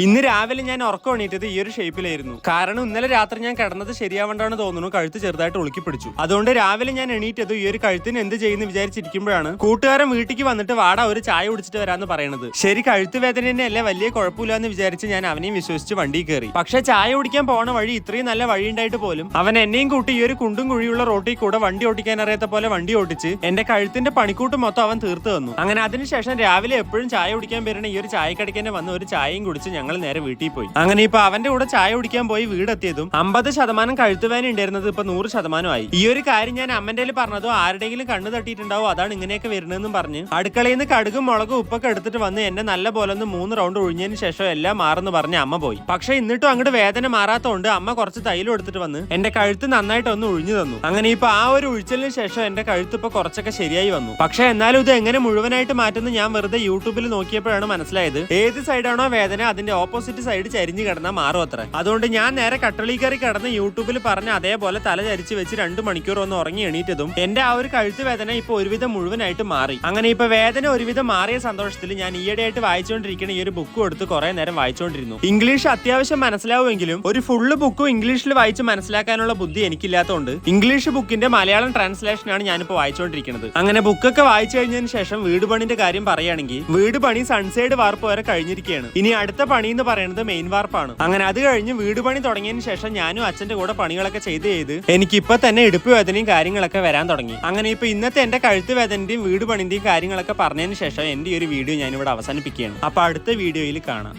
ഇന്ന് രാവിലെ ഞാൻ ഉറക്കം എണീറ്റത് ഈ ഒരു ഷേപ്പിലായിരുന്നു. കാരണം ഇന്നലെ രാത്രി ഞാൻ കിടന്നത് ശരിയാവണ്ടാണ് തോന്നുന്നു, കഴുത്ത് ചെറുതായിട്ട് ഉളുക്കി പിടിച്ചു. അതുകൊണ്ട് രാവിലെ ഞാൻ എണീറ്റത് ഈ ഒരു കഴുത്തിന് എന്ത് ചെയ്യുന്നു വിചാരിച്ചിരിക്കുമ്പോഴാണ് കൂട്ടുകാരൻ വീട്ടിലേക്ക് വന്നിട്ട് വാടാ ഒരു ചായ കുടിച്ചിട്ട് വരാന്ന് പറയുന്നത്. ശരി, കഴുത്ത് വേദന തന്നെ അല്ലേ, വലിയ കുഴപ്പമില്ല എന്ന് വിചാരിച്ച് ഞാൻ അവനെയും വിശ്വസിച്ച് വണ്ടി കയറി. പക്ഷെ ചായ കുടിക്കാൻ പോണ വഴി ഇത്രയും നല്ല വഴി ഉണ്ടായിട്ട് പോലും അവൻ എന്നെയും കൂട്ടി ഈ ഒരു കുണ്ടും കുഴിയുള്ള റോട്ടിൽ കൂടെ വണ്ടി ഓടിക്കാൻ അറിയാത്ത പോലെ വണ്ടി ഓടിച്ച് എന്റെ കഴുത്തിന്റെ പണിക്കൂട്ട് മൊത്തം അവൻ തീർത്തു തന്നു. അങ്ങനെ അതിനുശേഷം രാവിലെ എപ്പോഴും ചായ കുടിക്കാൻ വരുന്ന ഈ ഒരു ചായക്കടയ്ക്ക് തന്നെ വന്ന് ഒരു ചായയും കുടിച്ച് ഞങ്ങൾ നേരെ വീട്ടിൽ പോയി. അങ്ങനെ ഇപ്പൊ അവന്റെ കൂടെ ചായ കുടിക്കാൻ പോയി വീടെത്തിയതും 50% കഴുത്തുവേന ഉണ്ടായിരുന്നത് ഇപ്പൊ 100% ആയി. ഈ ഒരു കാര്യം ഞാൻ അമ്മന്റെ പറഞ്ഞതോ ആരുടെങ്കിലും കണ്ണു തട്ടിയിട്ടുണ്ടാവോ, അതാണ് ഇങ്ങനെയൊക്കെ വരുന്നതെന്നും പറഞ്ഞ് അടുക്കളയിൽ നിന്ന് കടുകും മുളകും ഉപ്പൊക്കെ എടുത്തിട്ട് വന്ന് എന്നെ നല്ല പോലെ ഒന്ന് 3 റൗണ്ട് ഒഴിഞ്ഞതിന് ശേഷം എല്ലാം മാറുന്നു പറഞ്ഞ് അമ്മ പോയി. പക്ഷെ എന്നിട്ടും അങ്ങോട്ട് വേദന മാറാത്തതുകൊണ്ട് അമ്മ കുറച്ച് തൈലം എടുത്തിട്ട് വന്ന് എന്റെ കഴുത്ത് നന്നായിട്ട് ഒന്ന് ഒഴിഞ്ഞു തന്നു. അങ്ങനെ ഇപ്പൊ ആ ഒരു ഒഴിച്ചലിന് ശേഷം എന്റെ കഴുത്ത് ഇപ്പൊ കുറച്ചൊക്കെ ശരിയായി വന്നു. പക്ഷെ എന്നാലും ഇത് എങ്ങനെ മുഴുവനായിട്ട് മാറ്റുന്നു ഞാൻ വെറുതെ യൂട്യൂബിൽ നോക്കിയപ്പോഴാണ് മനസ്സിലായത്, ഏത് സൈഡാണോ വേദന അതിന്റെ ഓപ്പോസിറ്റ് സൈഡ് ചരിഞ്ഞു കിടന്നാൽ മാറും അത്ര. അതുകൊണ്ട് ഞാൻ നേരെ കട്ടളി കയറി കിടന്ന് യൂട്യൂബിൽ പറഞ്ഞ അതേപോലെ തല ചരിച്ച് വെച്ച് 2 മണിക്കൂർ ഒന്ന് ഉറങ്ങി എണീറ്റതും എന്റെ ആ ഒരു കഴുത്ത് വേദന ഇപ്പൊ ഒരുവിധം മുഴുവനായിട്ട് മാറി. അങ്ങനെ ഇപ്പൊ വേദന ഒരുവിധം മാറിയ സന്തോഷത്തിൽ ഞാൻ ഈയിടെയായിട്ട് വായിച്ചുകൊണ്ടിരിക്കുന്ന ഈ ഒരു ബുക്കും എടുത്ത് കുറെ നേരം വായിച്ചുകൊണ്ടിരുന്നു. ഇംഗ്ലീഷ് അത്യാവശ്യം മനസ്സിലാവുമെങ്കിലും ഒരു ഫുള്ള് ബുക്കും ഇംഗ്ലീഷിൽ വായിച്ച് മനസ്സിലാക്കാനുള്ള ബുദ്ധി എനിക്കില്ലാത്തതുകൊണ്ട് ഇംഗ്ലീഷ് ബുക്കിന്റെ മലയാളം ട്രാൻസ്ലേഷനാണ് ഞാനിപ്പോ വായിച്ചുകൊണ്ടിരിക്കുന്നത്. അങ്ങനെ ബുക്കൊക്കെ വായിച്ചു കഴിഞ്ഞതിന് ശേഷം വീട് പണിന്റെ കാര്യം പറയുകയാണെങ്കിൽ വീട് പണി സൺസൈഡ് വാർപ്പ് വരെ കഴിഞ്ഞിരിക്കുകയാണ്. ഇനി അടുത്ത പണി എന്ന് പറയുന്നത് മെയിൻ വാർപ്പാണ്. അങ്ങനെ അത് കഴിഞ്ഞ് വീട് പണി തുടങ്ങിയതിന് ശേഷം ഞാനും അച്ഛന്റെ കൂടെ പണികളൊക്കെ ചെയ്ത് എനിക്ക് ഇപ്പൊ തന്നെ ഇടുപ്പ് വേദനയും കാര്യങ്ങളൊക്കെ വരാൻ തുടങ്ങി. അങ്ങനെ ഇപ്പൊ ഇന്നത്തെ എന്റെ കഴുത്ത് വേദനന്റെയും വീട് പണിന്റെയും കാര്യങ്ങളൊക്കെ പറഞ്ഞതിന് ശേഷം എന്റെ ഈ ഒരു വീഡിയോ ഞാനിവിടെ അവസാനിപ്പിക്കുകയാണ്. അപ്പൊ അടുത്ത വീഡിയോയിൽ കാണാം.